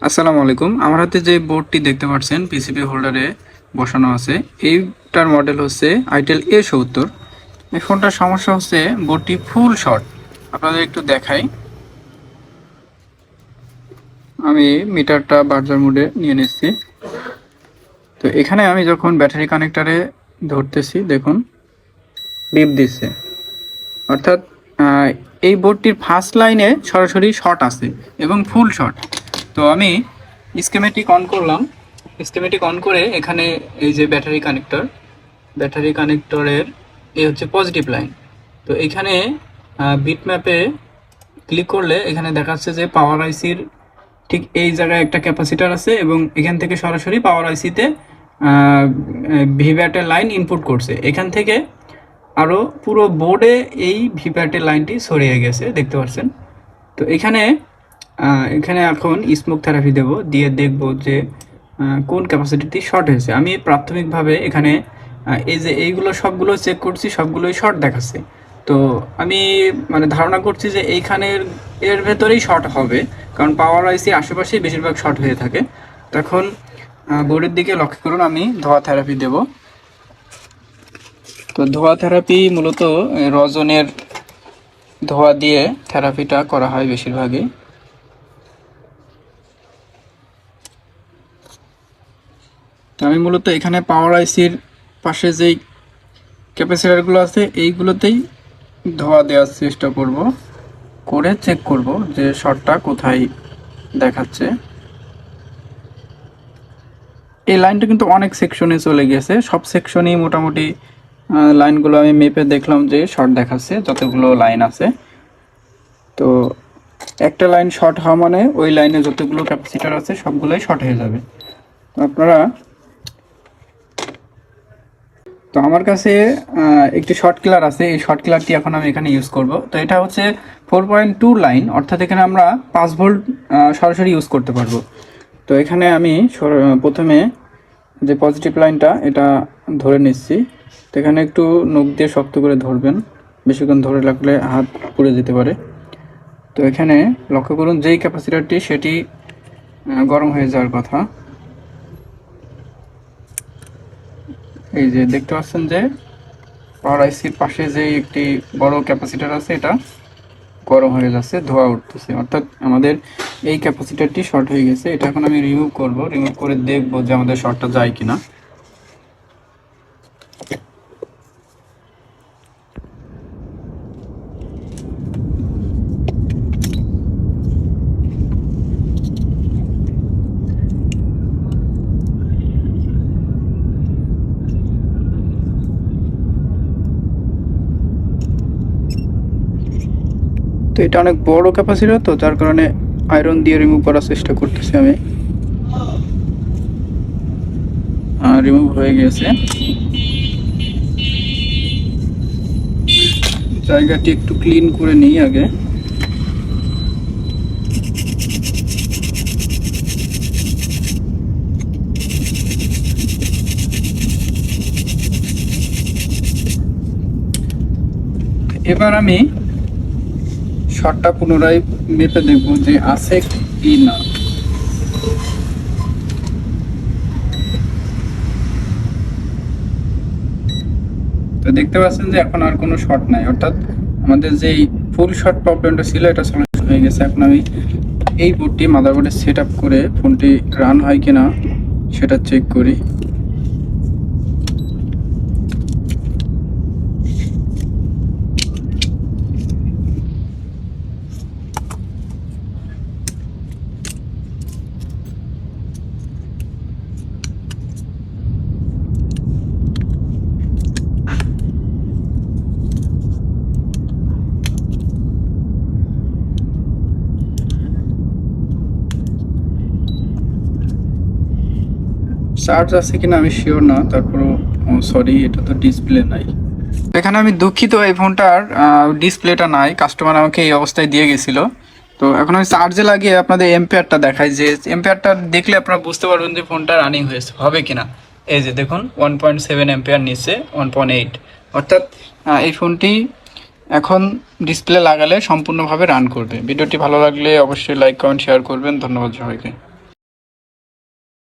আসসালামু আলাইকুম। আমার হাতে যে বোর্ডটি দেখতে পাচ্ছেন পিসিবি হোল্ডারে বসানো আছে, এইটার মডেল হচ্ছে আইটেল A70। এই ফোনটার সমস্যা হচ্ছে বোর্ডটি ফুল শর্ট। আপনাদের একটু দেখাই, আমি মিটারটা বার্জার মোডে নিয়ে নিচ্ছি। তো এখানে আমি যখন ব্যাটারি কানেক্টারে ধরতেছি, দেখুন বিপ দিচ্ছে, অর্থাৎ এই বোর্ডটির ফার্স্ট লাইনে সরাসরি শর্ট আছে এবং ফুল শর্ট। তো আমি স্কিমেটিক অন করলাম, স্কিমেটিক অন করে এখানে এই যে ব্যাটারি কানেক্টরের এই হচ্ছে পজিটিভ লাইন। তো এখানে বিট ম্যাপে ক্লিক করলে এখানে দেখাচ্ছে যে পাওয়ার আইসির ঠিক এই জায়গায় একটা ক্যাপাসিটার আছে এবং এখান থেকে সরাসরি পাওয়ার আইসিতে ভিভ্যাটের লাইন ইনপুট করছে। এখান থেকে আরও পুরো বোর্ডে এই ভিভ্যাটের লাইনটি ছড়িয়ে গেছে, দেখতে পাচ্ছেন। তো এখানে এখন স্মোক থেরাপি দেব, দিয়ে দেখব যে কোন ক্যাপাসিটিটি শর্ট হয়েছে। আমি প্রাথমিকভাবে এখানে এই যে এইগুলো সবগুলো চেক করছি, সবগুলোই শর্ট দেখাচ্ছে। তো আমি ধারণা করছি যে এইখানের এর ভেতরেই শর্ট হবে, কারণ পাওয়ার আইসি আশেপাশেই বেশিরভাগ শর্ট হয়ে থাকে। তখন বোর্ডের দিকে লক্ষ্য করুন, আমি ধোয়া থেরাপি দেব। তো ধোয়া থেরাপি মূলত রজনের ধোয়া দিয়ে থেরাপিটা করা হয় বেশিরভাগই। তো আমি মূলত এখানে পাওয়ার আইসির পাশে যেই ক্যাপাসিটারগুলো আছে এইগুলোতেই ধোয়া দেওয়ার চেষ্টা করব, করে চেক করব যে শর্টটা কোথায় দেখাচ্ছে। এই লাইনটা কিন্তু অনেক সেকশনে চলে গেছে, সব সেকশনেই মোটামুটি লাইনগুলো আমি মেপে দেখলাম যে শর্ট দেখাচ্ছে যতগুলো লাইন আছে। তো একটা লাইন শর্ট হওয়া মানে ওই লাইনে যতগুলো ক্যাপাসিটার আছে সবগুলোই শর্ট হয়ে যাবে। তো আপনারা, তো আমার কাছে একটি শর্ট কিলার আছে, এই শর্ট কিলারটি এখন আমি এখানে ইউজ করব। তো এটা হচ্ছে 4.2 লাইন, অর্থাৎ এখানে আমরা 5 ভোল্ট সরাসরি ইউজ করতে পারবো। তো এখানে আমি প্রথমে যে পজিটিভ লাইনটা এটা ধরে নিচ্ছি। তো এখানে একটু নখ দিয়ে শক্ত করে ধরবেন, বেশিক্ষণ ধরে রাখলে হাত পুড়ে যেতে পারে। তো এখানে লক্ষ্য করুন যেই ক্যাপাসিটারটি সেটি গরম হয়ে যাওয়ার কথা। এই যে দেখতে পাচ্ছেন যে পাওয়ার আইসির পাশে যে একটি বড় ক্যাপাসিটার আছে এটা গরম হয়ে যাচ্ছে, ধোয়া উঠতেছে, অর্থাৎ আমাদের এই ক্যাপাসিটারটি শর্ট হয়ে গেছে। এটা এখন আমি রিমুভ করব, রিমুভ করে দেখব যে আমাদের শর্টটা যায় কিনা। তো এটা অনেক বড় ক্যাপাসিটার, তো যার কারণে আয়রন দিয়ে রিমুভ করার চেষ্টা করতেছি আমি। রিমুভ হয়ে গেছে। জায়গাটি একটু ক্লিন করে নিই আগে। এবার আমি শর্টটা পুনরায় মেপে দেখব যে আছে কি না। তো দেখতে পাচ্ছেন যে এখন আর কোনো শর্ট নাই, অর্থাৎ আমাদের যেই ফুল শর্ট প্রবলেমটা ছিল এটা সলিউশন হয়ে গেছে। এখন আমি এই বোর্ডটি মাদারবোর্ডে সেট আপ করে ফোনটি রান হয় কিনা সেটা চেক করি। চার্জ আছে কিনা আমি শিওর না, তারপরও সরি, এটা তো ডিসপ্লে নাই। এখানে আমি দুঃখিত, এই ফোনটার ডিসপ্লেটা নাই, কাস্টমার আমাকে এই অবস্থায় দিয়ে গেছিল। তো এখন আমি চার্জে লাগিয়ে আপনাদের এম্পিয়ারটা দেখাই, যে এম্পিয়ারটা দেখলে আপনারা বুঝতে পারবেন যে ফোনটা রানিং হয়েছে হবে কিনা। এই যে দেখুন 1.7 এম্পিয়ার নিচ্ছে, 1.8, অর্থাৎ এই ফোনটি এখন ডিসপ্লে লাগালে সম্পূর্ণভাবে রান করবে। ভিডিওটি ভালো লাগলে অবশ্যই লাইক কমেন্ট শেয়ার করবেন। ধন্যবাদ সবাইকে।